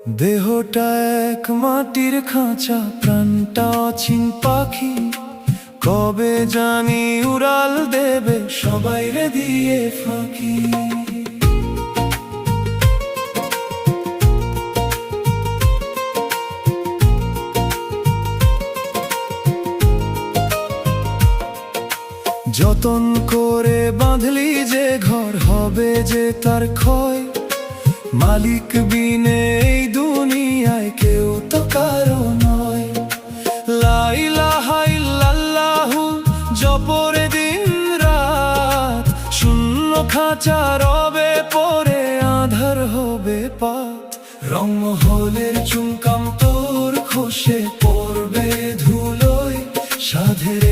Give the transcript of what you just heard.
দেহটা এক মাটির খাঁচা, প্রাণটা অচিন পাখি। কবে জানি উড়াল দেবে সবাই রে দিয়ে ফাঁকি। যতন করে বাঁধলি যে ঘর, হবে যে তার ক্ষয়। মালিক বিনে এই দুনিয়ায় কেউ তো কারো নয়। লা ইলাহা ইল্লাল্লাহু জপরে দিন রাত, শূন্য খাঁচা রবে পরে আধার হবে পাত। রংমহলের চুমকাম তোর খসে পড়বে ধুলোয়, সাধের